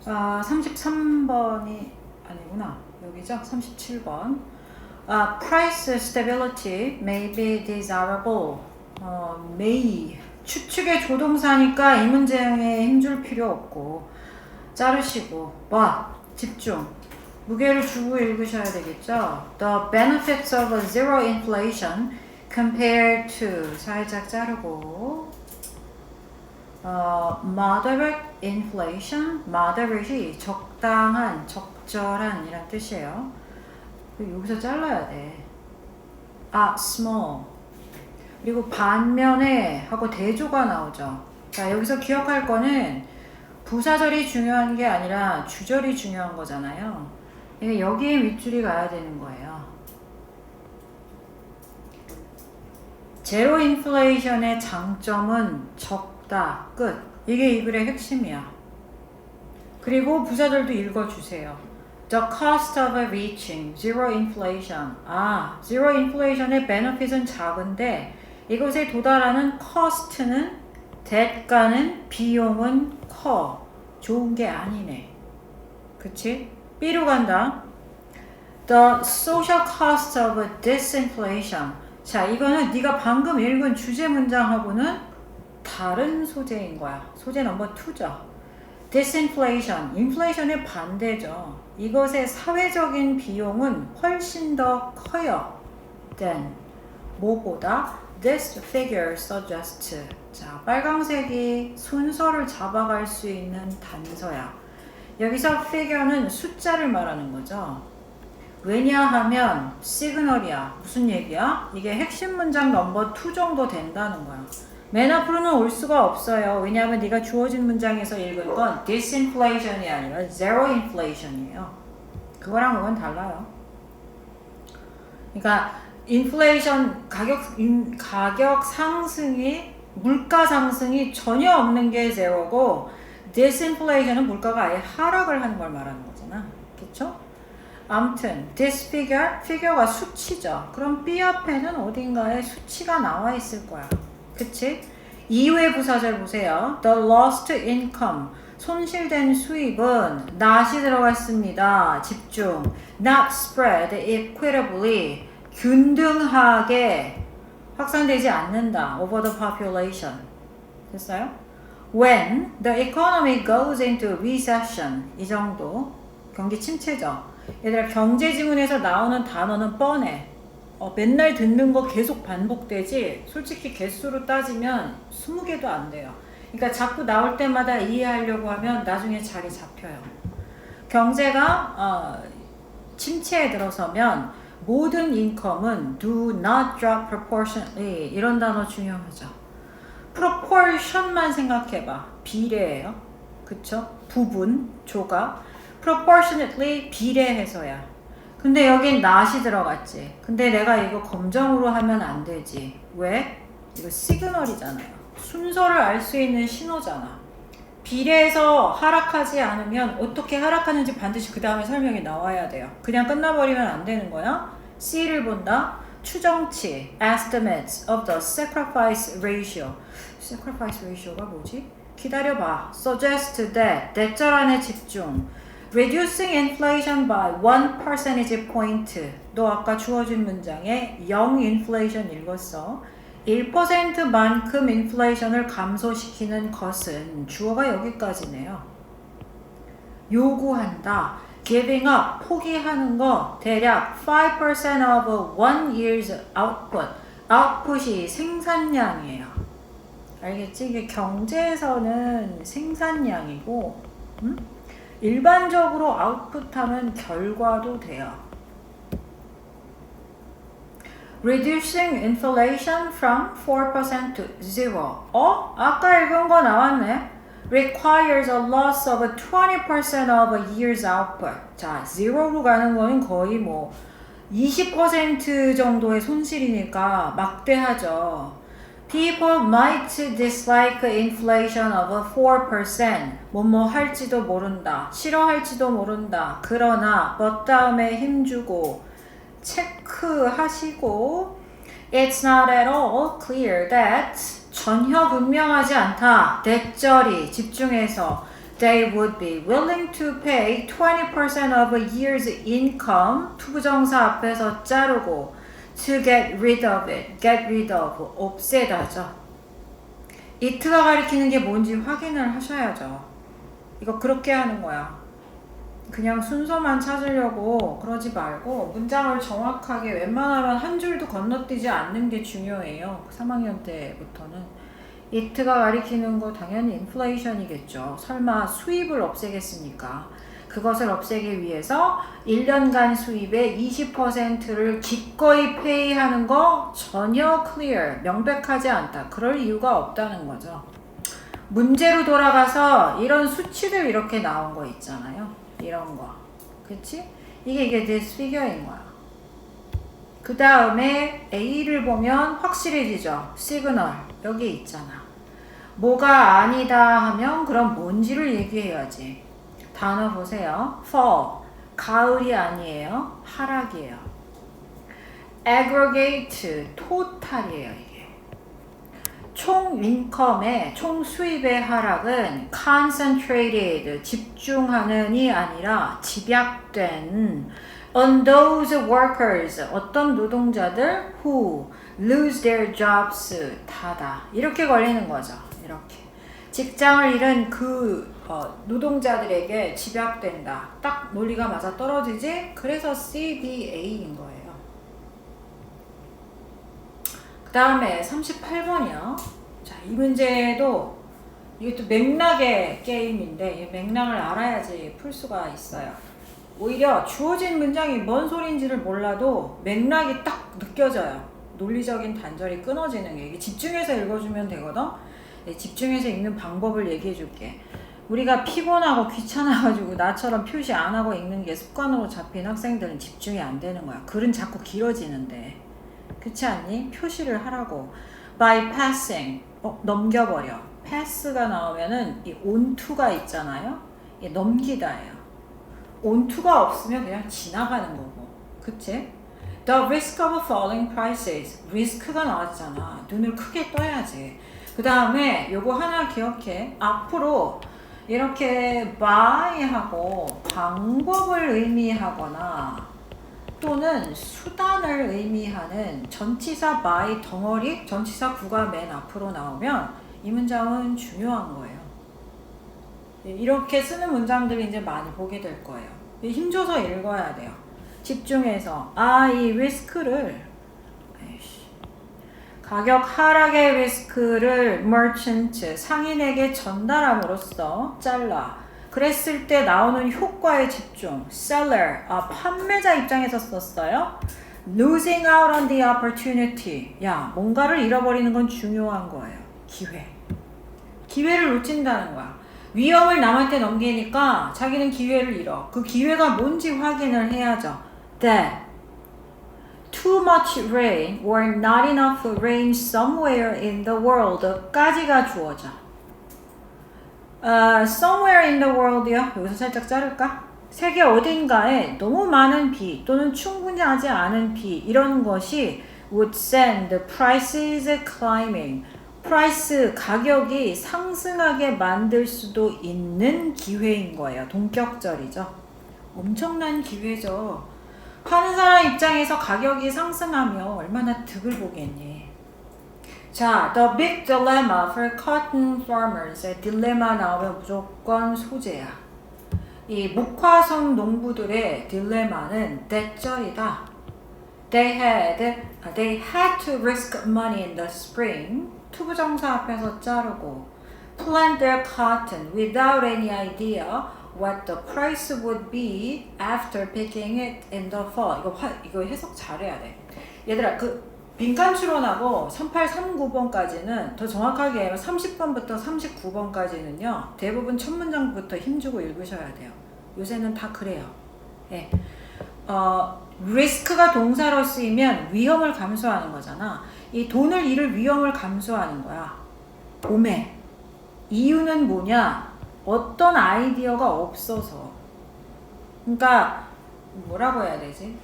33번이 아니구나. 여기죠? 37번. Price stability may be desirable. may. 추측의 조동사니까 이 문장에 힘줄 필요 없고. 자르시고. 집중. 무게를 주고 읽으셔야 되겠죠? The benefits of a zero inflation compared to. 살짝 자르고. moderate inflation, moderate이 적당한, 적절한 이란 뜻이에요. 여기서 잘라야 돼. small. 그리고 반면에 하고 대조가 나오죠. 자, 여기서 기억할 거는 부사절이 중요한 게 아니라 주절이 중요한 거잖아요. 그러니까 여기에 밑줄이 가야 되는 거예요. 제로 인플레이션의 장점은 적다, 끝. 이게 이 글의 핵심이야. 그리고 부사절도 읽어주세요. The cost of reaching zero inflation. zero inflation의 benefit은 작은데 이것에 도달하는 cost는 대가는 비용은 커. 좋은 게 아니네. 그치? B로 간다. The social cost of disinflation. 자, 이거는 네가 방금 읽은 주제 문장하고는 다른 소재인 거야. 소재 넘버 2죠. disinflation, 인플레이션의 반대죠. 이것의 사회적인 비용은 훨씬 더 커요. than, 뭐보다? This figure suggests. 자, 빨강색이 순서를 잡아갈 수 있는 단서야. 여기서 figure는 숫자를 말하는 거죠. 왜냐하면 시그널이야. 무슨 얘기야? 이게 핵심 문장 넘버 2 정도 된다는 거야. 맨 앞으로는 올 수가 없어요. 왜냐하면 네가 주어진 문장에서 읽은 건 disinflation이 아니라 zero inflation이에요. 그거랑 그건 달라요. 그러니까 인플레이션 가격 상승이 물가 상승이 전혀 없는 게 제로고 disinflation은 물가가 아예 하락을 하는 걸 말하는 거잖아. 그렇죠? 아무튼 this figure가 수치죠. 그럼 B 앞에는 어딘가에 수치가 나와 있을 거야. 그치? 이후의 부사절 보세요. The lost income. 손실된 수입은 not이 들어갔습니다. 집중. Not spread equitably. 균등하게 확산되지 않는다. Over the population. 됐어요? When the economy goes into recession. 이 정도. 경기 침체죠. 얘들아, 경제지문에서 나오는 단어는 뻔해. 맨날 듣는 거 계속 반복되지 솔직히 개수로 따지면 20개도 안 돼요. 그러니까 자꾸 나올 때마다 이해하려고 하면 나중에 자리 잡혀요. 경제가 침체에 들어서면 모든 인컴은 do not drop proportionately 이런 단어 중요하죠. proportion만 생각해봐. 비례예요. 그쵸? 부분, 조각. proportionately 비례해서야. 근데 여긴 not이 들어갔지. 근데 내가 이거 검정으로 하면 안 되지. 왜? 이거 시그널이잖아요. 순서를 알 수 있는 신호잖아. 비례해서 하락하지 않으면 어떻게 하락하는지 반드시 그 다음에 설명이 나와야 돼요. 그냥 끝나버리면 안 되는 거야. C를 본다. 추정치, estimates of the sacrifice ratio. sacrifice ratio가 뭐지? 기다려봐. suggest that, that 안에 집중. Reducing inflation by 1 percentage point. 너 아까 주어진 문장에 0 inflation 읽었어. 1%만큼 인플레이션을 감소시키는 것은 주어가 여기까지네요. 요구한다. Giving up. 포기하는 거. 대략 5% of 1 year's output. output이 생산량이에요. 알겠지? 이게 경제에서는 생산량이고 일반적으로 아웃풋하면 결과도 돼요. Reducing inflation from 4% to 0. 아까 읽은 거 나왔네. Requires a loss of 20% of a year's output. 자, 0로 가는 거는 거의 20% 정도의 손실이니까 막대하죠. People might dislike inflation of 4%. 뭐뭐 할지도 모른다. 싫어할지도 모른다. 그러나 but 다음에 힘주고 체크하시고 It's not at all clear that 전혀 분명하지 않다. 대절이 집중해서 they would be willing to pay 20% of a year's income 투부정사 앞에서 자르고 to get rid of it, get rid of, 없애다죠. it가 가리키는 게 뭔지 확인을 하셔야죠. 이거 그렇게 하는 거야. 그냥 순서만 찾으려고 그러지 말고 문장을 정확하게 웬만하면 한 줄도 건너뛰지 않는 게 중요해요. 3학년 때부터는. it가 가리키는 거 당연히 인플레이션이겠죠. 설마 수입을 없애겠습니까? 그것을 없애기 위해서 1년간 수입의 20%를 기꺼이 페이하는 거 전혀 clear, 명백하지 않다. 그럴 이유가 없다는 거죠. 문제로 돌아가서 이런 수치들 이렇게 나온 거 있잖아요. 이런 거. 그치? 이게 this figure인 거야. 그 다음에 A를 보면 확실해지죠. 시그널. 여기 있잖아. 뭐가 아니다 하면 그럼 뭔지를 얘기해야지. 단어 보세요. fall. 가을이 아니에요. 하락이에요. aggregate. 토탈이에요. 이게. 총 인컴의, 총 수입의 하락은 concentrated. 집중하는이 아니라 집약된 on those workers. 어떤 노동자들 who lose their jobs. 다다. 이렇게 걸리는 거죠. 이렇게. 직장을 잃은 그 노동자들에게 집약된다. 딱 논리가 맞아 떨어지지? 그래서 CBA인 거예요. 그 다음에 38번이요. 자, 이 문제도 이것도 맥락의 게임인데 이 맥락을 알아야지 풀 수가 있어요. 오히려 주어진 문장이 뭔 소리인지를 몰라도 맥락이 딱 느껴져요. 논리적인 단절이 끊어지는 게. 이게 집중해서 읽어주면 되거든. 네, 집중해서 읽는 방법을 얘기해 줄게. 우리가 피곤하고 귀찮아가지고 나처럼 표시 안 하고 읽는 게 습관으로 잡힌 학생들은 집중이 안 되는 거야. 글은 자꾸 길어지는데. 그렇지 않니? 표시를 하라고. bypassing. 넘겨버려. pass가 나오면은 이 on to가 있잖아요. 이게 넘기다예요. on to가 없으면 그냥 지나가는 거고. 그치? The risk of falling prices. 리스크가 나왔잖아. 눈을 크게 떠야지. 그 다음에 요거 하나 기억해. 앞으로 이렇게 by하고 방법을 의미하거나 또는 수단을 의미하는 전치사 by 덩어리, 전치사 구가 맨 앞으로 나오면 이 문장은 중요한 거예요. 이렇게 쓰는 문장들이 이제 많이 보게 될 거예요. 힘줘서 읽어야 돼요. 집중해서. 이 리스크를 가격 하락의 리스크를 merchant, 상인에게 전달함으로써 잘라. 그랬을 때 나오는 효과에 집중. seller, 판매자 입장에서 썼어요. losing out on the opportunity. 야, 뭔가를 잃어버리는 건 중요한 거예요. 기회. 기회를 놓친다는 거야. 위험을 남한테 넘기니까 자기는 기회를 잃어. 그 기회가 뭔지 확인을 해야죠. that too much rain or not enough rain somewhere in the world 까지가 주어져. somewhere in the world요. 여기서 살짝 자를까? 세계 어딘가에 너무 많은 비 또는 충분하지 않은 비 이런 것이 would send prices climbing. price 가격이 상승하게 만들 수도 있는 기회인 거예요. 동격절이죠. 엄청난 기회죠. 파는 사람 입장에서 가격이 상승하면 얼마나 득을 보겠니. 자, the big dilemma for cotton farmers. 딜레마 나오면 무조건 소재야. 이 목화성 농부들의 딜레마는 대절이다. They had to risk money in the spring. 투부정사 앞에서 자르고 plant their cotton without any idea what the price would be after picking it in the fall. 이거 해석 잘해야 돼. 얘들아, 그 빈칸 추론하고 3839번까지는 더 정확하게 30번부터 39번까지는요. 대부분 첫 문장부터 힘주고 읽으셔야 돼요. 요새는 다 그래요. 예. 리스크가 동사로 쓰이면 위험을 감수하는 거잖아. 이 돈을 잃을 위험을 감수하는 거야. 오매. 이유는 뭐냐? 어떤 아이디어가 없어서. 그러니까 뭐라고 해야 되지?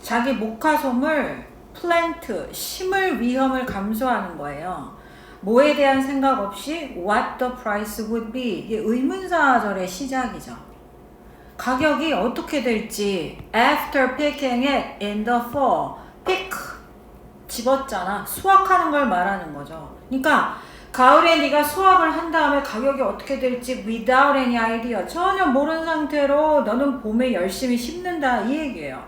자기 목화솜을 플랜트, 심을 위험을 감수하는 거예요. 뭐에 대한 생각 없이 what the price would be. 이게 의문사절의 시작이죠. 가격이 어떻게 될지 after picking it in the fall. pick 집었잖아. 수확하는 걸 말하는 거죠. 그러니까 가을에 네가 수확을 한 다음에 가격이 어떻게 될지 without any idea. 전혀 모르는 상태로 너는 봄에 열심히 심는다 이 얘기예요.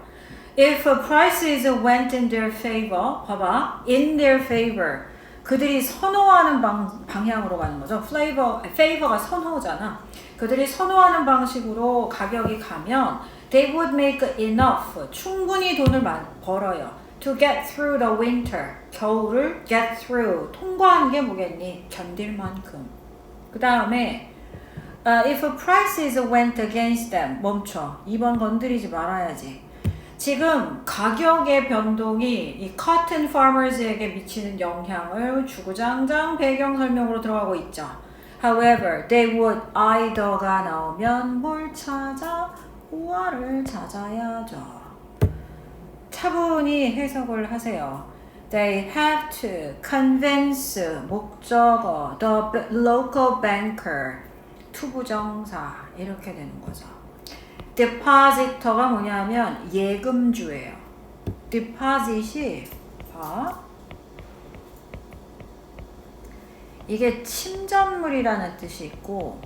If prices went in their favor, 봐봐, in their favor. 그들이 선호하는 방향으로 가는 거죠. favor가 선호잖아. 그들이 선호하는 방식으로 가격이 가면 they would make enough. 충분히 돈을 벌어요. To get through the winter. 겨울을 get through. 통과하는 게 뭐겠니? 견딜 만큼. 그 다음에 if prices went against them. 멈춰. 2번 건드리지 말아야지. 지금 가격의 변동이 이 cotton farmers에게 미치는 영향을 주구장창 배경 설명으로 들어가고 있죠. However, they would either가 나오면 뭘 찾아? what을 찾아야죠. 차분히 해석을 하세요. They have to convince 목적어 the local banker 투부정사 이렇게 되는 거죠. depositor가 뭐냐면 예금주예요. deposit이 이게 침전물이라는 뜻이 있고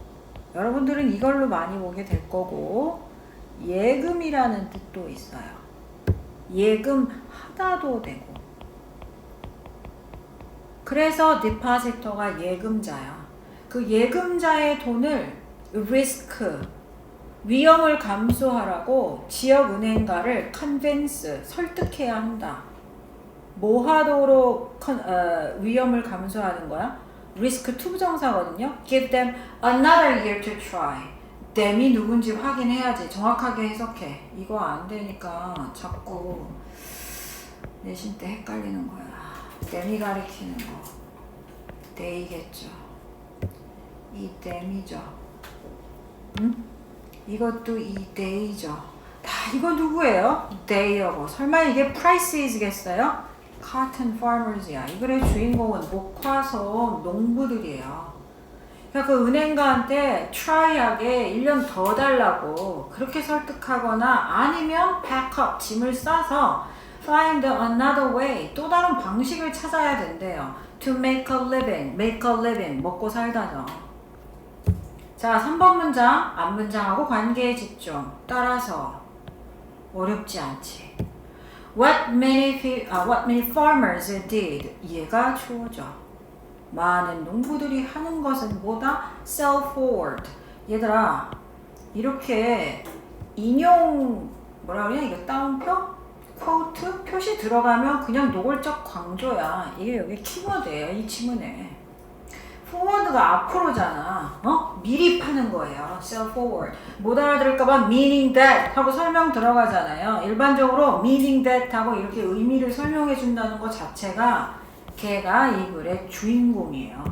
여러분들은 이걸로 많이 보게 될 거고 예금이라는 뜻도 있어요. 예금하다도 되고 그래서 depositor가 예금자야. 그 예금자의 돈을 risk 위험을 감수하라고 지역은행가를 convince, 설득해야 한다. 뭐 하도록 위험을 감수하는 거야? risk 투부정사거든요. Give them another year to try. them이 누군지 확인해야지. 정확하게 해석해. 이거 안 되니까 자꾸 내신 때 헷갈리는 거야. them이 가리키는 거. they겠죠. 이 them이죠. 응? 이것도 이 they죠. 다 이거 누구예요? they하고. 설마 이게 prices겠어요? cotton farmers야. 이 글의 주인공은 목화섬 농부들이에요. 그러니까 그 은행가한테 try하게 1년 더 달라고 그렇게 설득하거나 아니면 pack up 짐을 싸서 find another way 또 다른 방식을 찾아야 된대요. to make a living 먹고 살다죠. 자, 3번 문장, 앞문장하고 관계에 집중. 따라서 어렵지 않지. What many farmers did. 이해가 주어져. 많은 농부들이 하는 것은 뭐다? Sell forward. 얘들아, 이렇게 인용 뭐라 그러냐? 이거 따옴표? quote? 표시 들어가면 그냥 노골적 강조야. 이게 여기 키워드예요. 이 지문에. forward가 앞으로잖아. 미리 파는 거예요. sell forward. 못 알아들을까봐 meaning that 하고 설명 들어가잖아요. 일반적으로 meaning that 하고 이렇게 의미를 설명해 준다는 것 자체가 걔가 이 글의 주인공이에요.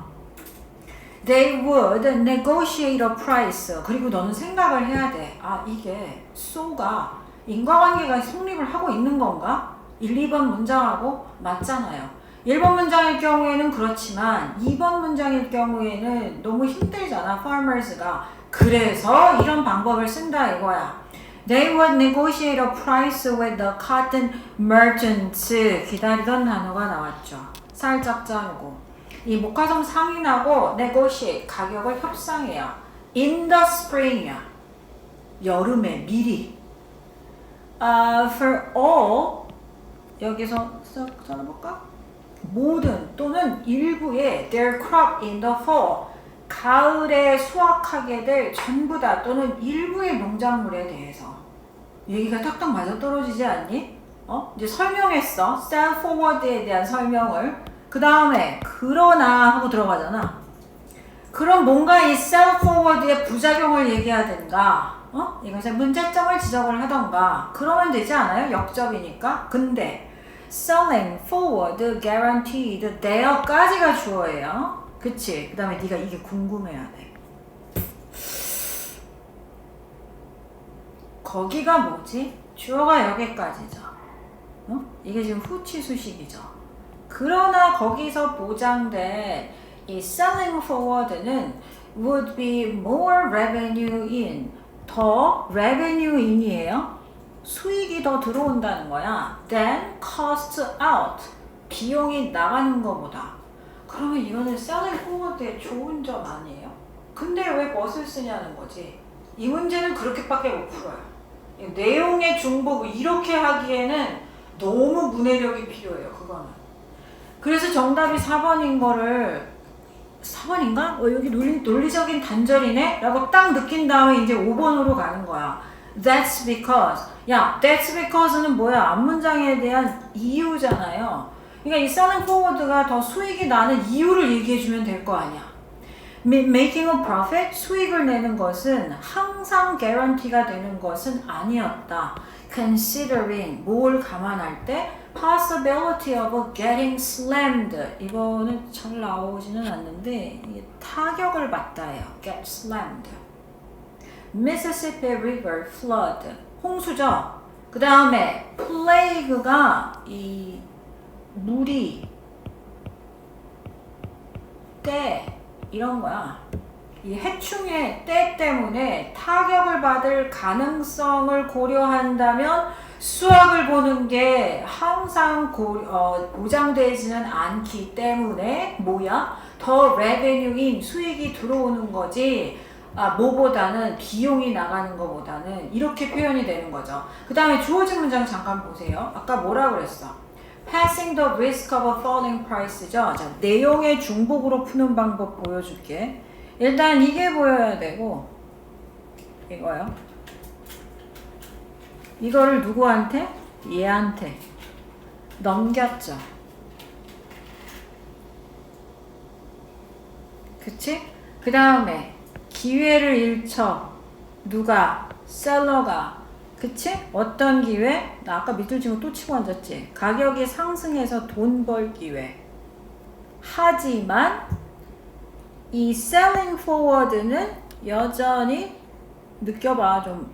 They would negotiate a price. 그리고 너는 생각을 해야 돼. 아, 이게 so가 인과관계가 성립을 하고 있는 건가? 1, 2번 문장하고 맞잖아요. 1번 문장일 경우에는 그렇지만 2번 문장일 경우에는 너무 힘들잖아. farmers가. 그래서 이런 방법을 쓴다 이거야. They would negotiate a price with the cotton merchants. 기다리던 단어가 나왔죠. 살짝 자르고. 이 목화섬 상인하고 negotiate 가격을 협상해요. In the spring이야. 여름에 미리. For all 여기서 써 볼까? 모든 또는 일부의 their crop in the fall 가을에 수확하게 될 전부 다 또는 일부의 농작물에 대해서 얘기가 딱딱 맞아떨어지지 않니? 이제 설명했어. sell forward에 대한 설명을. 그 다음에 그러나 하고 들어가잖아. 그럼 뭔가 이 sell forward의 부작용을 얘기하든가 이것의 문제점을 지적을 하던가 그러면 되지 않아요? 역접이니까. 근데 selling forward guaranteed there까지가 주어예요. 그치? 그 다음에 네가 이게 궁금해야 돼. 거기가 뭐지? 주어가 여기까지죠. 이게 지금 후치수식이죠. 그러나 거기서 보장된 이 selling forward는 would be more revenue in, 더 revenue in이에요. 수익이 더 들어온다는 거야. than cost out, 비용이 나가는 것보다. 그러면 이거는 selling forward의 좋은 점 아니에요? 근데 왜 멋을 쓰냐는 거지. 이 문제는 그렇게밖에 못 풀어요. 내용의 중복을 이렇게 하기에는 너무 문해력이 필요해요. 그거는. 그래서 정답이 4번인 거를 4번인가? 여기 논리적인 단절이네? 라고 딱 느낀 다음에 이제 5번으로 가는 거야. That's because. 야, that's because는 뭐야? 앞문장에 대한 이유잖아요. 그러니까 이 selling forward가 더 수익이 나는 이유를 얘기해주면 될 거 아니야. Making a profit, 수익을 내는 것은 항상 guarantee가 되는 것은 아니었다. Considering, 뭘 감안할 때 possibility of getting slammed. 이거는 잘 나오지는 않는데 이게 타격을 받다예요. get slammed. Mississippi River flood, 홍수죠. 그 다음에 plague가 이 물이 때 이런 거야. 이 해충의 때 때문에 타격을 받을 가능성을 고려한다면 수학을 보는 게 항상 보장되지는 않기 때문에 뭐야? 더 revenue인 수익이 들어오는 거지. 뭐보다는 비용이 나가는 것보다는 이렇게 표현이 되는 거죠. 그 다음에 주어진 문장 잠깐 보세요. 아까 뭐라 그랬어? Passing the risk of a falling price죠. 자, 내용의 중복으로 푸는 방법 보여줄게. 일단 이게 보여야 되고 이거요. 이거를 누구한테? 얘한테 넘겼죠. 그치? 그 다음에 기회를 잃죠. 누가? 셀러가. 그치? 어떤 기회? 나 아까 밑줄 치고 또 치고 앉았지. 가격이 상승해서 돈 벌 기회. 하지만 이 selling forward는 여전히 느껴봐 좀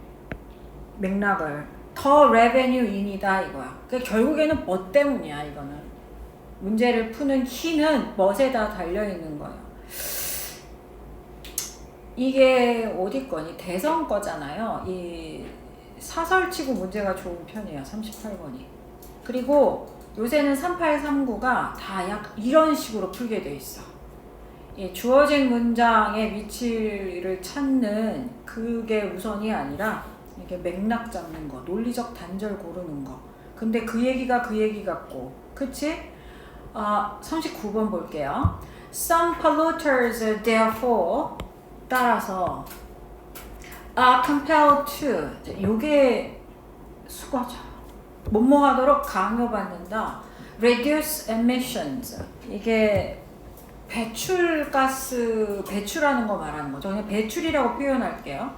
맥락을. 더 revenue in이다 이거야. 그러니까 결국에는 뭐 때문이야 이거는. 문제를 푸는 키는 멋에다 달려있는 거야. 이게 어디 거니? 대선 거잖아요. 이 사설치고 문제가 좋은 편이에요. 38번이. 그리고 요새는 3839가 다 약 이런 식으로 풀게 돼 있어. 예, 주어진 문장의 위치를 찾는 그게 우선이 아니라 이게 맥락 잡는 거, 논리적 단절 고르는 거. 근데 그 얘기가 그 얘기 같고, 그치? 39번 볼게요. Some polluters therefore 따라서 compelled to 요게 수거죠. 뭐뭐 하도록 강요받는다. Reduce emissions 이게 배출가스 배출하는 거 말하는 거죠. 그냥 배출이라고 표현할게요.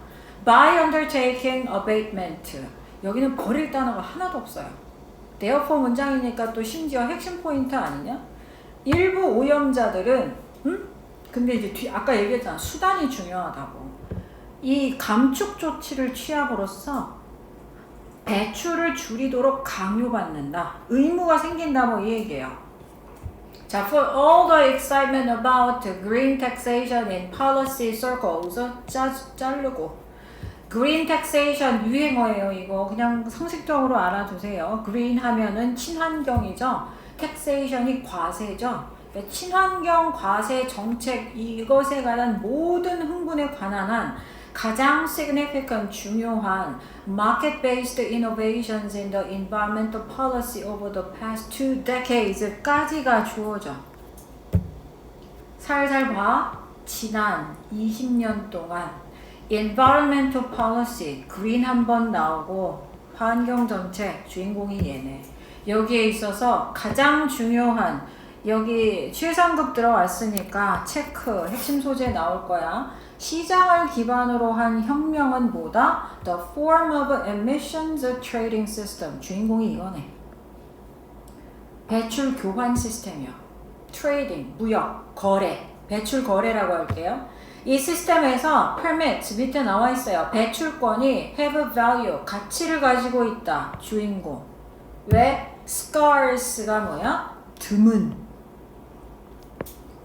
By undertaking abatement 여기는 버릴 단어가 하나도 없어요. therefore 문장이니까 또 심지어 핵심 포인트 아니냐? 일부 오염자들은 근데 이제 아까 얘기했잖아. 수단이 중요하다고. 이 감축 조치를 취함으로써 배출을 줄이도록 강요받는다. 의무가 생긴다 뭐 이 얘기예요. 자, for all the excitement about green taxation in policy circles 자르고 green taxation 유행어예요. 이거 그냥 상식적으로 알아두세요. green 하면은 친환경이죠. taxation이 과세죠. 친환경 과세 정책 이것에 관한 모든 흥분에 관한 한 가장 significant 중요한 market-based innovations in the environmental policy over the past 2 decades 까지가 주어져. 살살 봐. 지난 20년 동안 environmental policy, green 한 번 나오고 환경 정책 주인공이 얘네. 여기에 있어서 가장 중요한 여기 최상급 들어왔으니까 체크, 핵심 소재 나올 거야. 시장을 기반으로 한 혁명은 뭐다? The form of emissions trading system. 주인공이 이거네. 배출 교환 시스템이요. 트레이딩, 무역, 거래, 배출 거래라고 할게요. 이 시스템에서 permit 밑에 나와 있어요. 배출권이 have value, 가치를 가지고 있다. 주인공. 왜? scarce가 뭐야? 드문.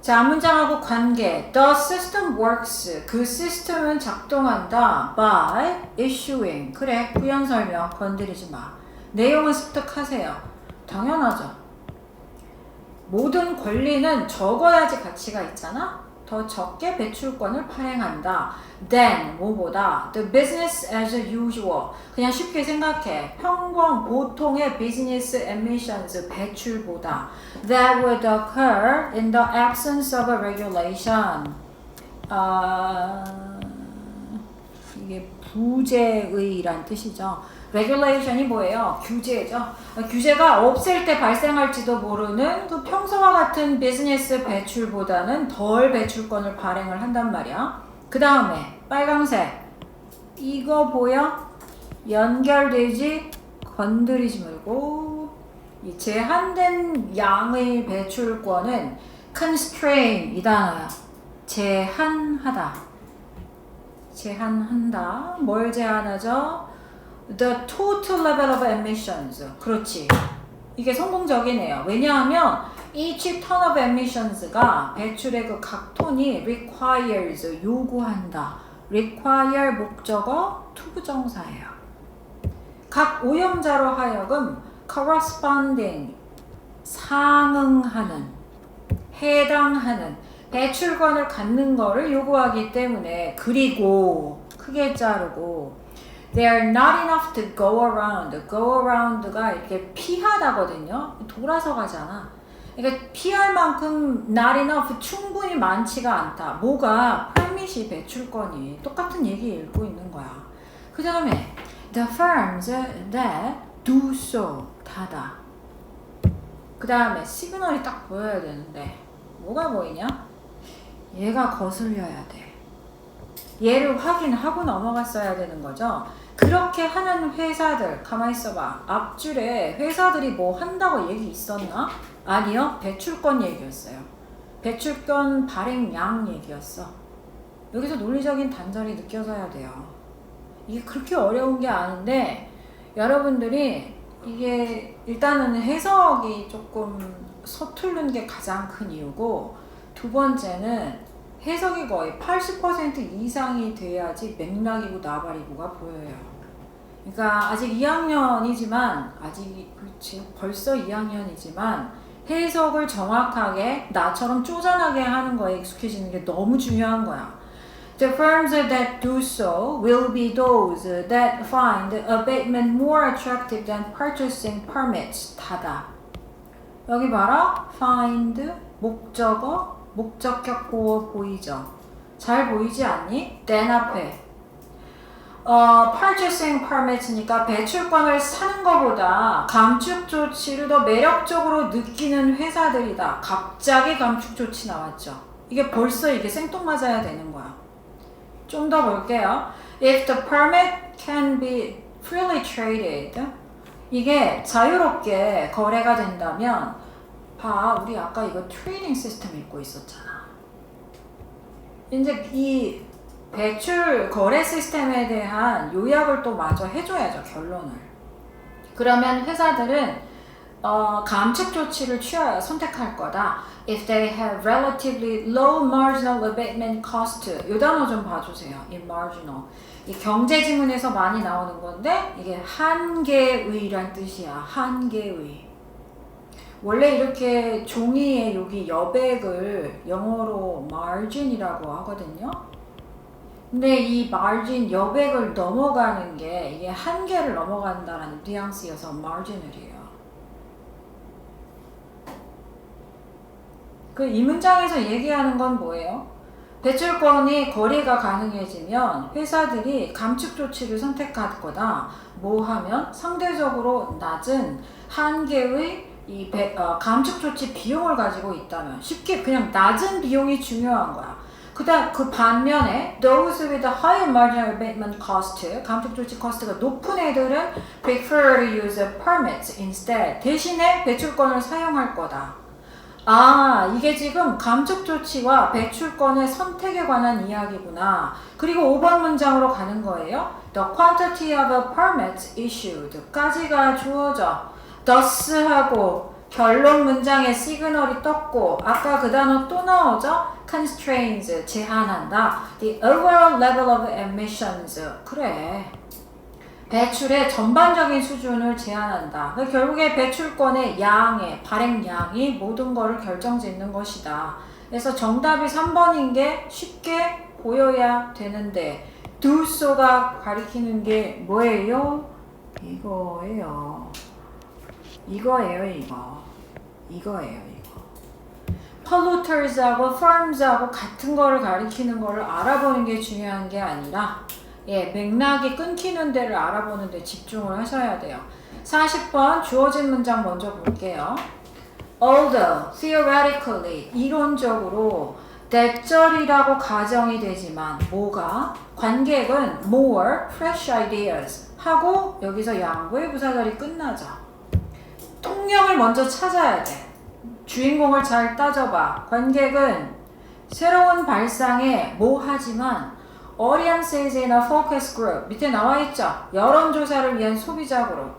자, 문장하고 관계. The system works. 그 시스템은 작동한다. By issuing. 그래, 부연 설명 건드리지 마. 내용은 습득하세요. 당연하죠. 모든 권리는 적어야지 가치가 있잖아. 더 적게 배출권을 발행한다. Then 뭐보다 the business as usual. 그냥 쉽게 생각해. 평범 보통의 business emissions 배출보다 that would occur in the absence of a regulation. 이게 부재의란 뜻이죠. regulation이 뭐예요? 규제죠. 규제가 없을 때 발생할지도 모르는 그 평소와 같은 비즈니스 배출보다는 덜 배출권을 발행을 한단 말이야. 그 다음에 빨강색 이거 보여? 연결되지? 건드리지 말고 이 제한된 양의 배출권은 constrain 이 단어야. 제한하다. 제한한다. 뭘 제한하죠? The total level of emissions. 그렇지. 이게 성공적이네요. 왜냐하면 each ton of emissions가 배출의 그 각 톤이 requires 요구한다. require 목적어 투부정사예요. 각 오염자로 하여금 corresponding 상응하는 해당하는 배출권을 갖는 거를 요구하기 때문에 그리고 크게 자르고 They are not enough to go around. go around가 이렇게 피하다거든요. 돌아서 가잖아. 그러니까 피할 만큼 not enough 충분히 많지가 않다. 뭐가 permit이 배출권이 똑같은 얘기 읽고 있는 거야. 그 다음에 the firms that do so 다다. 그 다음에 시그널이 딱 보여야 되는데 뭐가 보이냐? 얘가 거슬려야 돼. 얘를 확인하고 넘어갔어야 되는 거죠. 그렇게 하는 회사들 가만히 있어봐. 앞줄에 회사들이 뭐 한다고 얘기 있었나? 아니요. 배출권 얘기였어요. 배출권 발행량 얘기였어. 여기서 논리적인 단절이 느껴져야 돼요. 이게 그렇게 어려운 게 아닌데 여러분들이 이게 일단은 해석이 조금 서투른 게 가장 큰 이유고 두 번째는 해석이 거의 80% 이상이 돼야지 맥락이고 나발이고가 보여요. 그러니까 아직 2학년이지만 그렇지 벌써 2학년이지만 해석을 정확하게 나처럼 쪼잔하게 하는 거에 익숙해지는 게 너무 중요한 거야. The firms that do so will be those that find abatement more attractive than purchasing permits. 다다. 여기 봐라. find 목적어 목적격 보어 보이죠? 잘 보이지 않니? then 앞에 purchasing permit이니까 배출권을 사는 것보다 감축 조치를 더 매력적으로 느끼는 회사들이다. 갑자기 감축 조치 나왔죠. 이게 벌써 이게 생뚱맞아야 되는 거야. 좀 더 볼게요. If the permit can be freely traded 이게 자유롭게 거래가 된다면 봐, 우리 아까 이거 트레이딩 시스템 읽고 있었잖아. 이제 이 배출 거래 시스템에 대한 요약을 또 마저 해줘야죠, 결론을. 그러면 회사들은 감축 조치를 선택할 거다. If they have relatively low marginal abatement cost. 이 단어 좀 봐주세요. 이 marginal. 이 경제 지문에서 많이 나오는 건데 이게 한계의란 뜻이야. 한계의. 원래 이렇게 종이에 여기 여백을 영어로 margin이라고 하거든요. 근데 이 margin 여백을 넘어가는 게 이게 한계를 넘어간다라는 뉘앙스여서 marginal이에요. 이 문장에서 얘기하는 건 뭐예요? 배출권이 거래가 가능해지면 회사들이 감축 조치를 선택할 거다. 뭐 하면 상대적으로 낮은 한계의 감축 조치 비용을 가지고 있다면 쉽게 그냥 낮은 비용이 중요한 거야. 그 반면에 those with a higher marginal abatement cost 감축 조치 코스트가 높은 애들은 prefer to use permits instead 대신에 배출권을 사용할 거다. 아, 이게 지금 감축 조치와 배출권의 선택에 관한 이야기구나. 그리고 5번 문장으로 가는 거예요. The quantity of permits issued 까지가 주어져. thus 하고 결론 문장에 시그널이 떴고 아까 그 단어 또 나오죠? constrains, 제한한다. The overall level of emissions. 그래. 배출의 전반적인 수준을 제한한다. 결국에 배출권의 양의 발행량이 모든 것을 결정짓는 것이다. 그래서 정답이 3번인 게 쉽게 보여야 되는데 do so가 가리키는 게 뭐예요? 이거예요. 이거예요. polluters하고 firms하고 같은 거를 가리키는 거를 알아보는 게 중요한 게 아니라 맥락이 끊기는 데를 알아보는 데 집중을 하셔야 돼요. 40번 주어진 문장 먼저 볼게요. Although theoretically 이론적으로 대절이라고 가정이 되지만 뭐가? 관객은 more fresh ideas 하고 여기서 양보의 부사절이 끝나죠. 통령을 먼저 찾아야 돼. 주인공을 잘 따져봐. 관객은 새로운 발상에 뭐 하지만 audiences in a focus group 밑에 나와 있죠. 여론조사를 위한 소비자 그룹.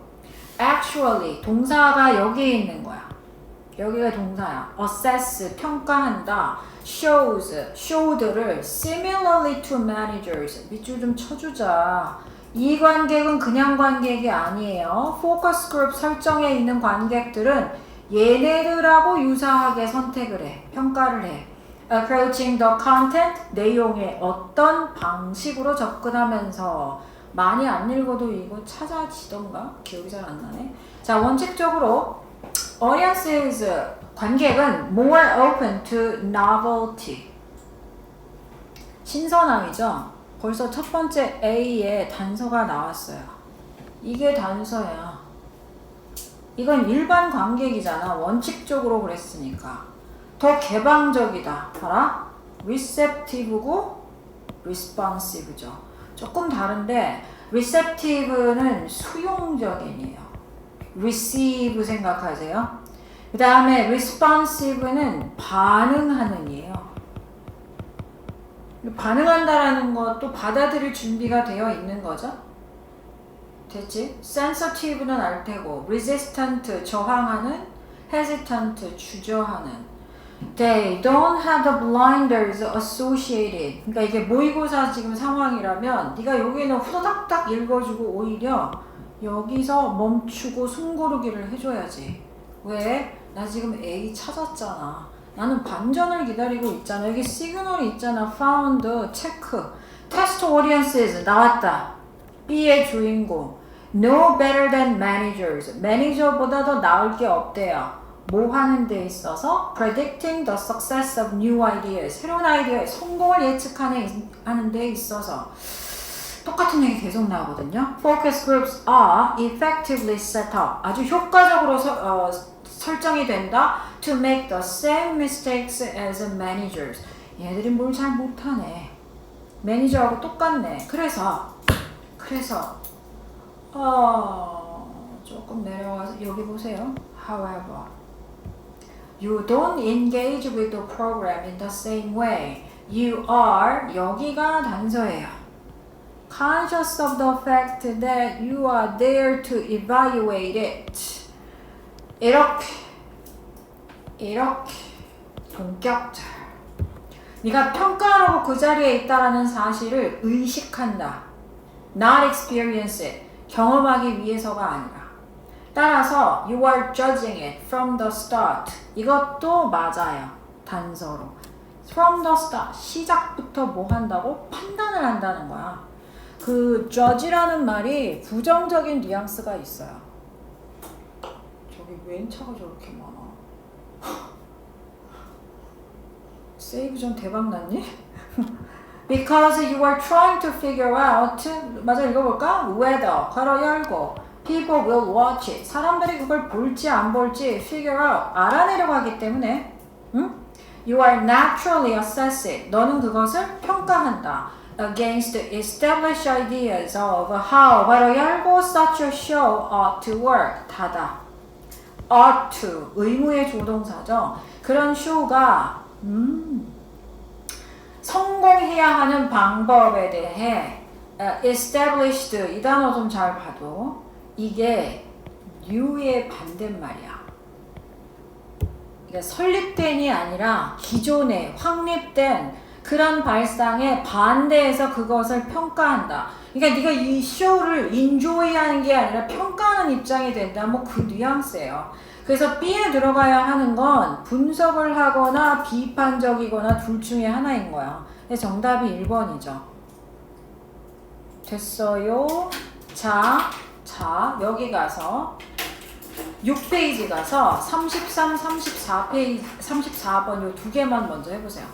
Actually 동사가 여기에 있는 거야. 여기가 동사야. assess 평가한다. shows를 similarly to managers 밑줄 좀 쳐주자. 이 관객은 그냥 관객이 아니에요. 포커스 그룹 설정에 있는 관객들은 얘네들하고 유사하게 선택을 해. 평가를 해. Approaching the content, 내용의 어떤 방식으로 접근하면서 많이 안 읽어도 이거 찾아지던가? 기억이 잘 안 나네. 자, 원칙적으로 audiences, 관객은 more open to novelty. 신선함이죠. 벌써 첫 번째 A에 단서가 나왔어요. 이게 단서야. 이건 일반 관객이잖아. 원칙적으로 그랬으니까. 더 개방적이다. 봐라. receptive고 responsive죠. 조금 다른데 receptive는 수용적인이에요. receive 생각하세요. 그 다음에 responsive는 반응하는이에요. 반응한다라는 것도 받아들일 준비가 되어 있는 거죠. 됐지? sensitive는 알 테고 resistant 저항하는 hesitant 주저하는 they don't have the blinders associated 그러니까 이게 모의고사 지금 상황이라면 네가 여기는 후다닥 읽어주고 오히려 여기서 멈추고 숨고르기를 해줘야지. 왜? 나 지금 A 찾았잖아. 나는 반전을 기다리고 있잖아. 여기 시그널이 있잖아. found, 체크. test audiences 나왔다. B의 주인공. No better than managers. 매니저보다 더 나을 게 없대요. 뭐 하는 데 있어서? predicting the success of new ideas. 새로운 아이디어의 성공을 예측하는 데 있어서. 똑같은 얘기 계속 나오거든요. Focus groups are effectively set up. 아주 효과적으로 설정이 된다. To make the same mistakes as managers. 얘들이 뭘 잘 못하네. 매니저하고 똑같네. 그래서 조금 내려와서 여기 보세요. However, you don't engage with the program in the same way. You are 여기가 단서예요. Conscious of the fact that you are there to evaluate it. 이렇게 본격적. 네가 평가하고 그 자리에 있다라는 사실을 의식한다. Not experience it. 경험하기 위해서가 아니라. 따라서 you are judging it from the start. 이것도 맞아요. 단서로. From the start. 시작부터 뭐 한다고? 판단을 한다는 거야. 그 judge라는 말이 부정적인 뉘앙스가 있어요. 저기 웬 차가 저렇게 많아? 세이브 좀 대박 났니? Because you are trying to figure out 맞아 읽어볼까? Whether 괄호 열고 people will watch it 사람들이 그걸 볼지 안 볼지 figure out 알아내려고 하기 때문에 응? You are naturally assess it 너는 그것을 평가한다 against established ideas of how 괄호 열고 such a show ought to work 닫아 ought to 의무의 조동사죠 그런 쇼가 성공해야 하는 방법에 대해 established 이 단어 좀 잘 봐도 이게 new의 반대말이야. 그러니까 설립된이 아니라 기존에 확립된 그런 발상에 반대해서 그것을 평가한다. 그러니까 네가 이 쇼를 인조이하는 게 아니라 평가하는 입장이 된다. 뭐 그 뉘앙스예요. 그래서 B에 들어가야 하는 건 분석을 하거나 비판적이거나 둘 중에 하나인 거야. 정답이 1번이죠. 됐어요. 자, 여기 가서 6페이지 가서 33, 34페이지, 34번 요 두 개만 먼저 해보세요.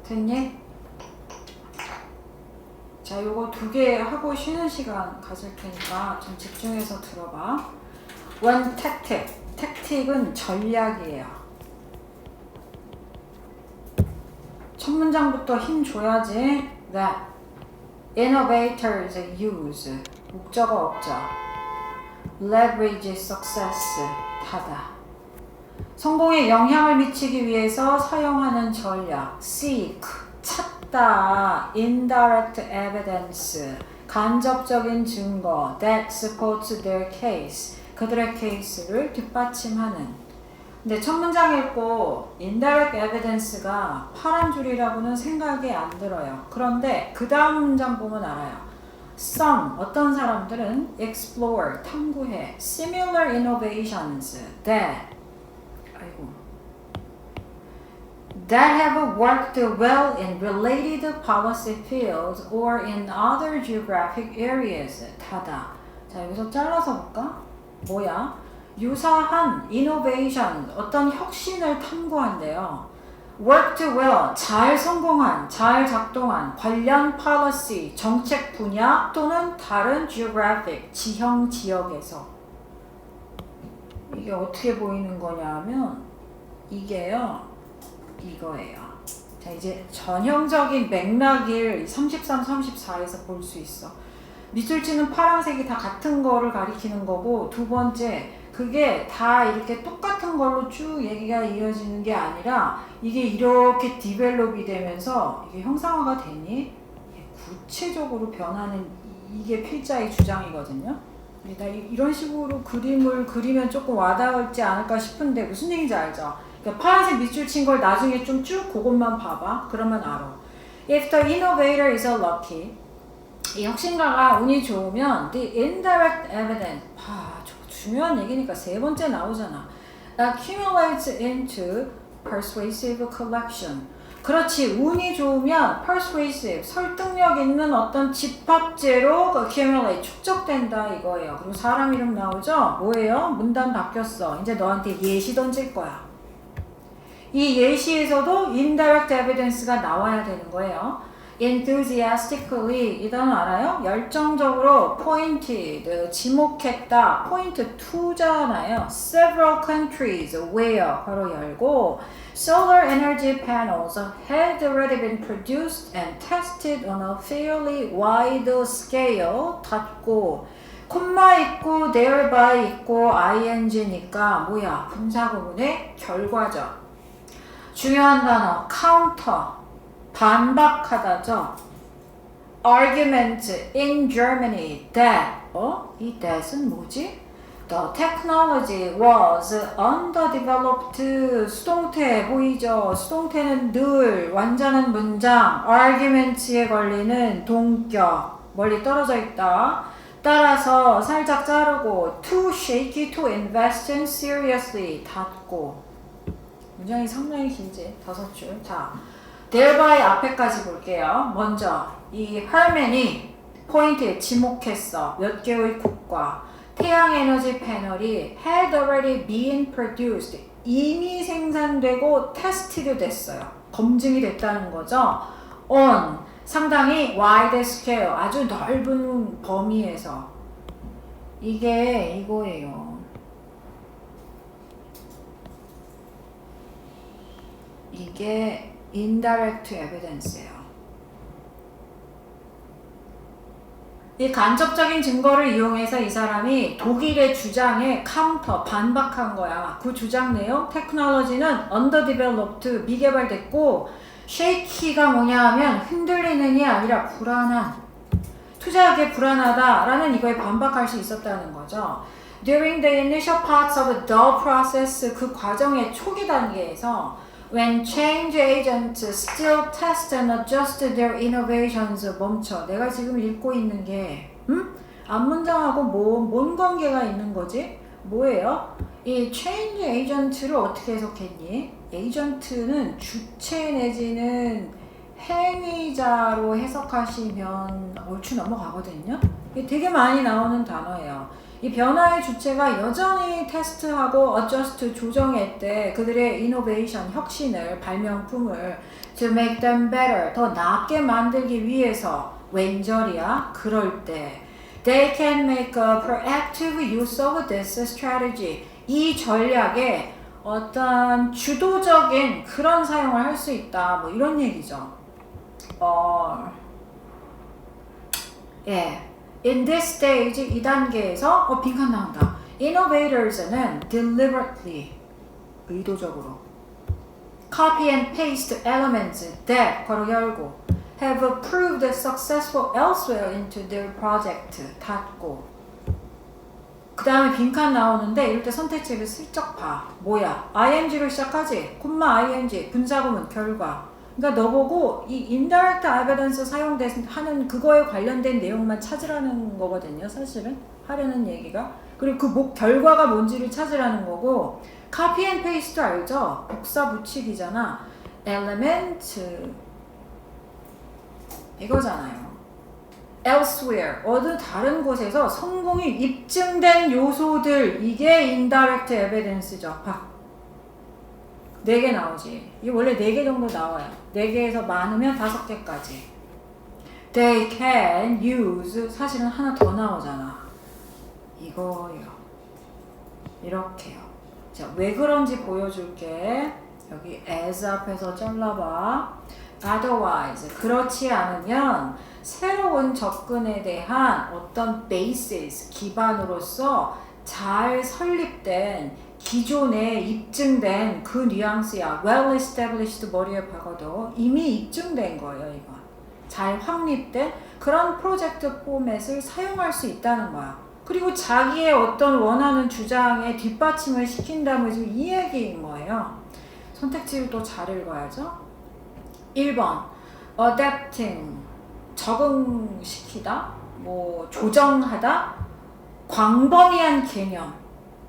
됐니? 자, 요거 2개 하고 쉬는 시간 가질 테니까 좀 집중해서 들어봐. One tactic. 택틱은 전략이에요. 첫 문장부터 힘 줘야지. That innovators use. 목적어 없죠. Leverage success. 닫아. 성공에 영향을 미치기 위해서 사용하는 전략. Seek. 찾다. Indirect evidence. 간접적인 증거. That supports their case. 그들의 케이스를 뒷받침하는. 근데 첫 문장 읽고 indirect evidence가 파란 줄이라고는 생각이 안 들어요. 그런데 그 다음 문장 보면 알아요. Some, 어떤 사람들은 explore, 탐구해. Similar innovations that have worked well in related policy fields or in other geographic areas. 닫아. 자, 여기서 잘라서 볼까? 뭐야? 유사한 innovation, 어떤 혁신을 탐구한대요. worked well, 잘 성공한, 잘 작동한 관련 policy, 정책 분야 또는 다른 geographic, 지형 지역에서. 이게 어떻게 보이는 거냐 하면 이게요. 이거예요. 자, 이제 전형적인 맥락을 33, 34에서 볼 수 있어. 밑줄치는 파란색이 다 같은 거를 가리키는 거고, 두 번째, 그게 다 이렇게 똑같은 걸로 쭉 얘기가 이어지는 게 아니라 이게 이렇게 디벨롭이 되면서 이게 형상화가 되니 구체적으로 변하는 이게 필자의 주장이거든요. 나 이런 식으로 그림을 그리면 조금 와닿을지 않을까 싶은데 무슨 얘기인지 알죠? 그러니까 파란색 밑줄 친 걸 나중에 좀 쭉 그것만 봐봐. 그러면 알아. If the innovator is lucky, 이 혁신가가 운이 좋으면 the indirect evidence, 저거 중요한 얘기니까 3번째 나오잖아. accumulates into persuasive collection. 그렇지, 운이 좋으면 persuasive, 설득력 있는 어떤 집합제로 accumulate, 축적된다 이거예요. 그리고 사람 이름 나오죠? 뭐예요? 문단 바뀌었어. 이제 너한테 예시 던질 거야. 이 예시에서도 indirect evidence가 나와야 되는 거예요. enthusiastically, 이 단어 알아요? 열정적으로 pointed, 지목했다. point to잖아요. several countries, where, 바로 열고 solar energy panels had already been produced and tested on a fairly wide scale, 닫고 콤마 있고 thereby 있고 ing니까 뭐야? 분사구문의 결과죠. 중요한 단어 counter, 반박하다죠. argument in Germany that, 이 that은 뭐지? The technology was underdeveloped. 수동태 보이죠? 수동태는 늘, 완전한 문장, arguments에 걸리는 동격, 멀리 떨어져 있다. 따라서 살짝 자르고 too shaky to invest in seriously, 닫고. 문장이 상당히 길지? 5줄. 자, thereby 앞에까지 볼게요. 먼저 이 헐맨이 포인트에 지목했어. 몇 개의 국가. 태양에너지 패널이 had already been produced. 이미 생산되고 tested 됐어요. 검증이 됐다는 거죠. on 상당히 wide scale, 아주 넓은 범위에서. 이게 이거예요. 이게 indirect evidence예요. 이 간접적인 증거를 이용해서 이 사람이 독일의 주장에 카운터, 반박한 거야. 그 주장 내용, 테크놀로지는 underdeveloped, 미개발됐고 shaky가 뭐냐 하면 흔들리는이 아니라 불안한, 투자하기에 불안하다라는 이거에 반박할 수 있었다는 거죠. During the initial parts of the process, 그 과정의 초기 단계에서 when change agents still test and adjust their innovations, 멈춰. 내가 지금 읽고 있는 게 앞문장하고 뭔 관계가 있는 거지? 뭐예요? 이 change agent를 어떻게 해석했니? 에이전트는 주체 내지는 행위자로 해석하시면 얼추 넘어가거든요. 이게 되게 많이 나오는 단어예요. 이 변화의 주체가 여전히 테스트하고 adjust 조정했대. 그들의 innovation, 혁신을, 발명품을 to make them better, 더 낫게 만들기 위해서. 웬절이야? 그럴 때 they can make a proactive use of this strategy. 이 전략에 어떤 주도적인 그런 사용을 할 수 있다. 뭐 이런 얘기죠. 예. In this stage, 이 단계에서 빈칸 나온다. Innovators는 deliberately, 의도적으로 copy and paste elements that, 괄호 열고, have proved successful elsewhere into their project, 닫고. 그 다음에 빈칸 나오는데 이럴 때 선택지를 슬쩍 봐. 뭐야? ing로 시작하지? 콤마 ing, 분사구문, 결과. 그러니까 너보고 이 indirect evidence 사용하는 그거에 관련된 내용만 찾으라는 거거든요. 사실은 하려는 얘기가. 그리고 그 결과가 뭔지를 찾으라는 거고, copy and paste 알죠? 복사 붙이기잖아. element 이거잖아요. elsewhere, 어느 다른 곳에서 성공이 입증된 요소들, 이게 indirect evidence죠. 봐. 4개 나오지. 이게 원래 4개 정도 나와요. 4개에서 많으면 5개까지. They can use, 사실은 하나 더 나오잖아. 이거요. 이렇게요. 자, 왜 그런지 보여줄게. 여기 as 앞에서 잘라봐. Otherwise, 그렇지 않으면 새로운 접근에 대한 어떤 basis, 기반으로서 잘 설립된 기존에 입증된 그 뉘앙스야. well established 머리에 박아도 이미 입증된 거예요. 이건 잘 확립된 그런 프로젝트 포맷을 사용할 수 있다는 거야. 그리고 자기의 어떤 원하는 주장에 뒷받침을 시킨다면 지금 이 얘기인 거예요. 선택지를 또 잘 읽어야죠. 1번 adapting, 적응시키다, 뭐 조정하다, 광범위한 개념,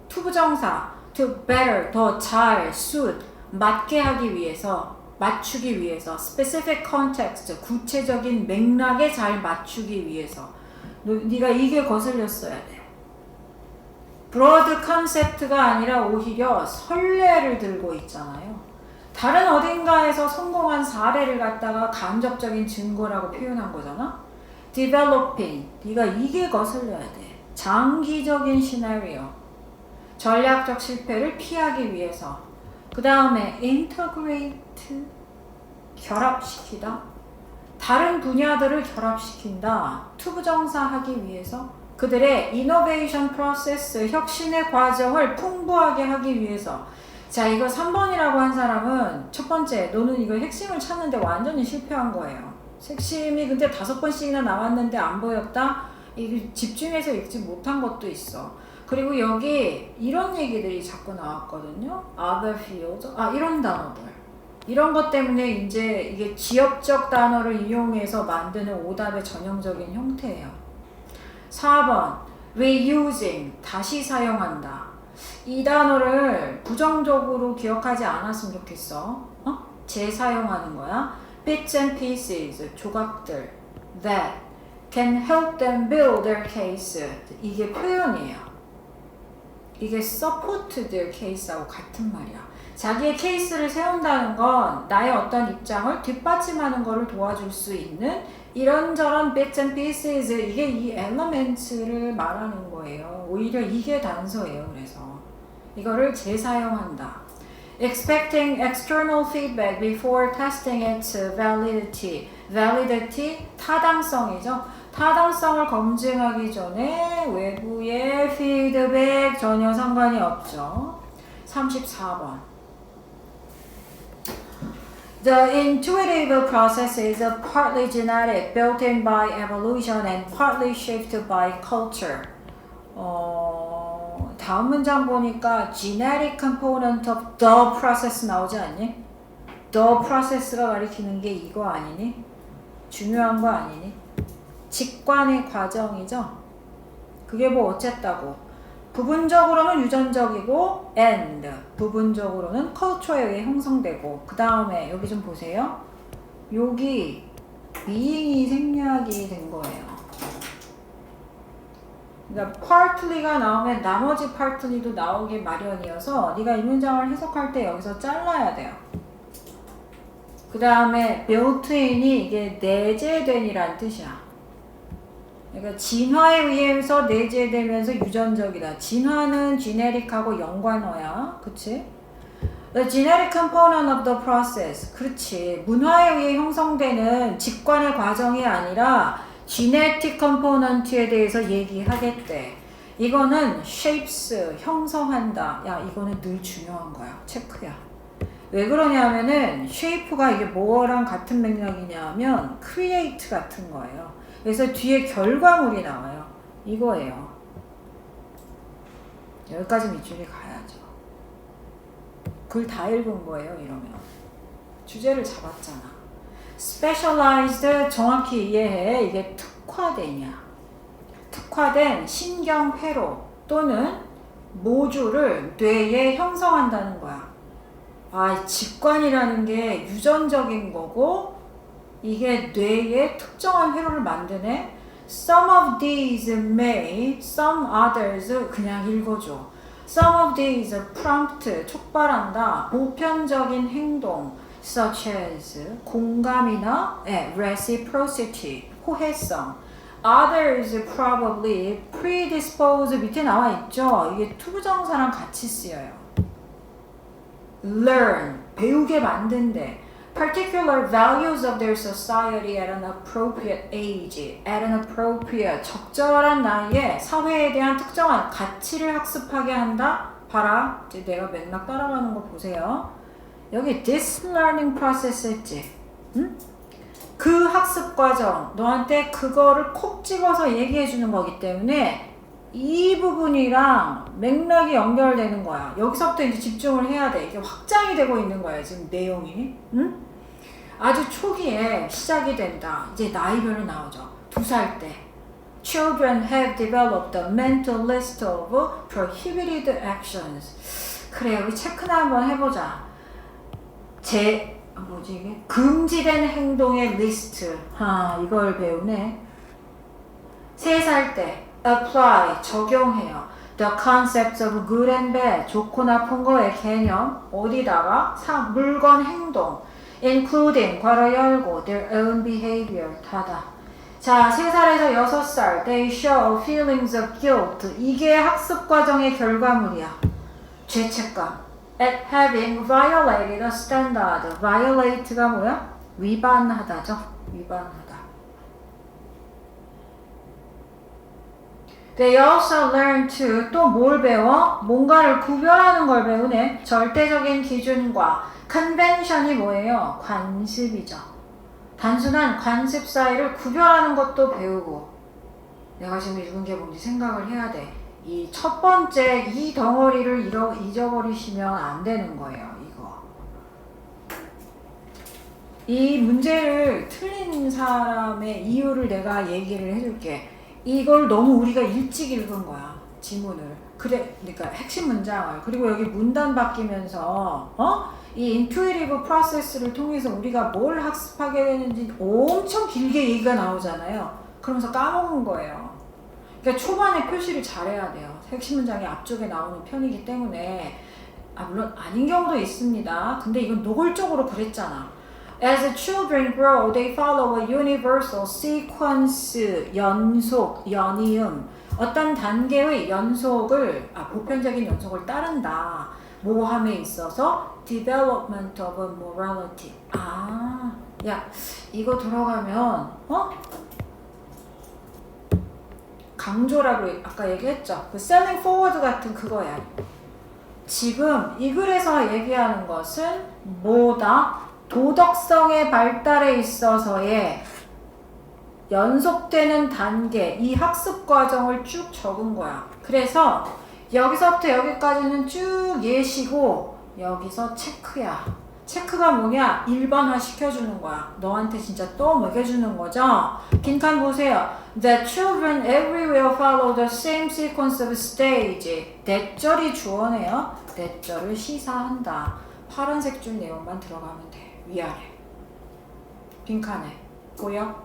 투부정사 to better, 더 잘, suit, 맞게 하기 위해서, 맞추기 위해서, specific context, 구체적인 맥락에 잘 맞추기 위해서. 네가 이게 거슬렸어야 돼. broad concept가 아니라 오히려 선례를 들고 있잖아요. 다른 어딘가에서 성공한 사례를 갖다가 간접적인 증거라고 표현한 거잖아. developing, 네가 이게 거슬려야 돼. 장기적인 시나리오, 전략적 실패를 피하기 위해서. 그 다음에 integrate, 결합시키다. 다른 분야들을 결합시킨다. 투부정사하기 위해서. 그들의 innovation process, 혁신의 과정을 풍부하게 하기 위해서. 자, 이거 3번이라고 한 사람은 첫 번째, 너는 이거 핵심을 찾는데 완전히 실패한 거예요. 핵심이 근데 5번씩이나 나왔는데 안 보였다? 이게 집중해서 읽지 못한 것도 있어. 그리고 여기 이런 얘기들이 자꾸 나왔거든요. other field, 이런 단어들. 이런 것 때문에 이제 이게 지역적 단어를 이용해서 만드는 오답의 전형적인 형태예요. 4번, reusing, 다시 사용한다. 이 단어를 부정적으로 기억하지 않았으면 좋겠어. 재사용하는 거야. bits and pieces, 조각들. that can help them build their case. 이게 표현이에요. 이게 support their case하고 같은 말이야. 자기의 케이스를 세운다는 건 나의 어떤 입장을 뒷받침하는 것을 도와줄 수 있는 이런저런 bits and pieces, 이게 이 elements를 말하는 거예요. 오히려 이게 단서예요. 그래서 이거를 재사용한다. Expecting external feedback before testing its validity. validity, 타당성이죠. 타당성을 검증하기 전에 외부의 피드백 전혀 상관이 없죠. 34번. The intuitive process is partly genetic, built in by evolution, and partly shaped by culture. 다음 문장 보니까 genetic component of the process 나오지 않니? the process가 가리키는 게 이거 아니니? 중요한 거 아니니? 직관의 과정이죠? 그게 뭐 어쨌다고? 부분적으로는 유전적이고 and 부분적으로는 culture에 의해 형성되고. 그 다음에 여기 좀 보세요. 여기 being이 생략이 된 거예요. 그러니까 partly가 나오면 나머지 partly도 나오기 마련이어서 네가 이 문장을 해석할 때 여기서 잘라야 돼요. 그 다음에 built-in이 이게 내재된이란 뜻이야. 그러니까 진화에 의해서 내재되면서 유전적이다. 진화는 genetic하고 연관어야. 그치? The genetic component of the process. 그렇지. 문화에 의해 형성되는 직관의 과정이 아니라 genetic component에 대해서 얘기하겠대. 이거는 shapes, 형성한다. 야, 이거는 늘 중요한 거야. 체크야. 왜 그러냐면은 shape가 이게 뭐랑 같은 맥락이냐면 create 같은 거예요. 그래서 뒤에 결과물이 나와요. 이거예요. 여기까지 밑줄이 가야죠. 글 다 읽은 거예요, 이러면. 주제를 잡았잖아. specialized 정확히 이해해. 이게 특화되냐. 특화된 신경회로 또는 모주를 뇌에 형성한다는 거야. 아, 직관이라는 게 유전적인 거고 이게 뇌에 특정한 회로를 만드네. Some of these may, some others 그냥 읽어줘. Some of these prompt 촉발한다. 보편적인 행동 such as 공감이나 reciprocity 호혜성. Others probably predispose 밑에 나와 있죠. 이게 투부정사랑 같이 쓰여요. Learn 배우게 만든대. Particular values of their society at an appropriate age, at an appropriate 적절한 나이에 사회에 대한 특정한 가치를 학습하게 한다. 봐라. 이제 내가 맥락 따라가는 거 보세요. 여기 this learning process 했지. 응? 그 학습 과정 너한테 그거를 콕 찍어서 얘기해 주는 거기 때문에 이 부분이랑 맥락이 연결되는 거야. 여기서부터 이제 집중을 해야 돼. 이게 확장이 되고 있는 거야, 지금 내용이. 응? 아주 초기에 시작이 된다. 이제 나이별로 나오죠. 2살 때. Children have developed a mental list of prohibited actions. 그래, 우리 체크나 한번 해보자. 뭐지 이게? 금지된 행동의 리스트. 이걸 배우네. 3살 때. apply, 적용해요. The concepts of good and bad, 좋고 나쁜 거의 개념, 어디다가? 물건, 행동, including, 괄호 열고, their own behavior, 닫아. 자, 3살에서 6살, they show feelings of guilt. 이게 학습 과정의 결과물이야. 죄책감. At having violated a standard. violate가 뭐야? 위반하다죠. 위반하다. They also learn to 또 뭘 배워? 뭔가를 구별하는 걸 배우네. 절대적인 기준과 convention이 뭐예요? 관습이죠. 단순한 관습 사이를 구별하는 것도 배우고. 내가 지금 읽은 게 뭔지 생각을 해야 돼. 이 첫 번째 이 덩어리를 잊어버리시면 안 되는 거예요. 이거. 이 문제를 틀린 사람의 이유를 내가 얘기를 해줄게. 이걸 너무 우리가 일찍 읽은 거야. 지문을. 그러니까 핵심 문장을. 그리고 여기 문단 바뀌면서 이 intuitive process를 통해서 우리가 뭘 학습하게 되는지 엄청 길게 얘기가 나오잖아요. 그러면서 까먹은 거예요. 그러니까 초반에 표시를 잘해야 돼요. 핵심 문장이 앞쪽에 나오는 편이기 때문에. 물론 아닌 경우도 있습니다. 근데 이건 노골적으로 그랬잖아. As the children grow, they follow a universal sequence, 연속, 연이음. 어떤 단계의 연속을, 보편적인 연속을 따른다. 모함에 있어서 development of morality. 야, 이거 들어가면, 강조라고 아까 얘기했죠. 그 selling forward 같은 그거야. 지금 이 글에서 얘기하는 것은 뭐다? 도덕성의 발달에 있어서의 연속되는 단계, 이 학습 과정을 쭉 적은 거야. 그래서 여기서부터 여기까지는 쭉 예시고 여기서 체크야. 체크가 뭐냐? 일반화 시켜주는 거야. 너한테 진짜 또 먹여주는 거죠. 빈칸 보세요. The children everywhere follow the same sequence of stage. 대절이 주어네요. 대절을 시사한다. 파란색 줄 내용만 들어가면 돼. 위아래. 빈칸에. 보여?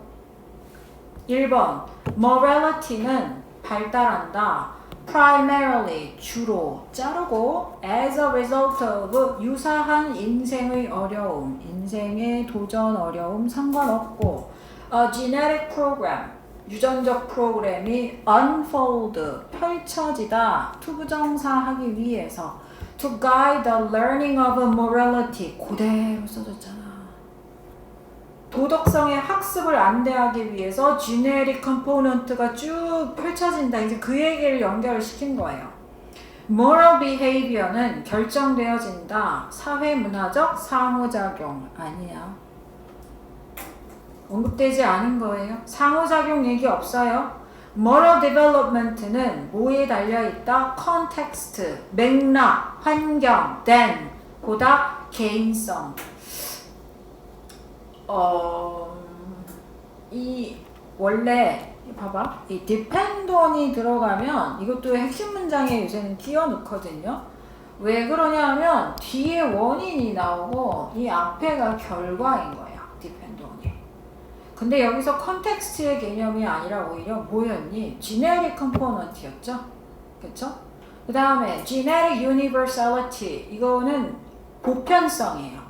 1번. morality는 발달한다. primarily 주로 자르고 as a result of 유사한 인생의 어려움, 인생의 도전 어려움 상관없고 a genetic program 유전적 프로그램이 unfold 펼쳐지다 투부정사하기 위해서 to guide the learning of morality 그대로 써졌잖아. 도덕성의 학습을 안대하기 위해서 genetic component가 쭉 펼쳐진다. 이제 그 얘기를 연결을 시킨 거예요. moral behavior는 결정되어진다. 사회문화적 상호작용 아니야. 언급되지 않은 거예요. 상호작용 얘기 없어요. moral development는 뭐에 달려있다? context, 맥락, 환경, then, 보다 개인성. 이 원래 봐봐 이 depend on이 들어가면 이것도 핵심 문장에 요새는 끼워 넣거든요. 왜 그러냐 하면 뒤에 원인이 나오고 이 앞에가 결과인 거야. depend on이. 근데 여기서 컨텍스트의 개념이 아니라 오히려 뭐였니? genetic component였죠. 그쵸? 그 다음에 genetic universality 이거는 보편성이에요.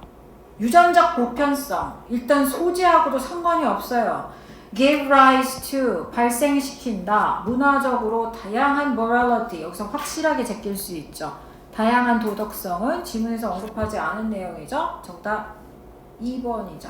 유전적 보편성, 일단 소지하고도 상관이 없어요. give rise to, 발생시킨다. 문화적으로 다양한 morality, 여기서 확실하게 제낄 수 있죠. 다양한 도덕성은 지문에서 언급하지 않은 내용이죠. 정답 2번이죠.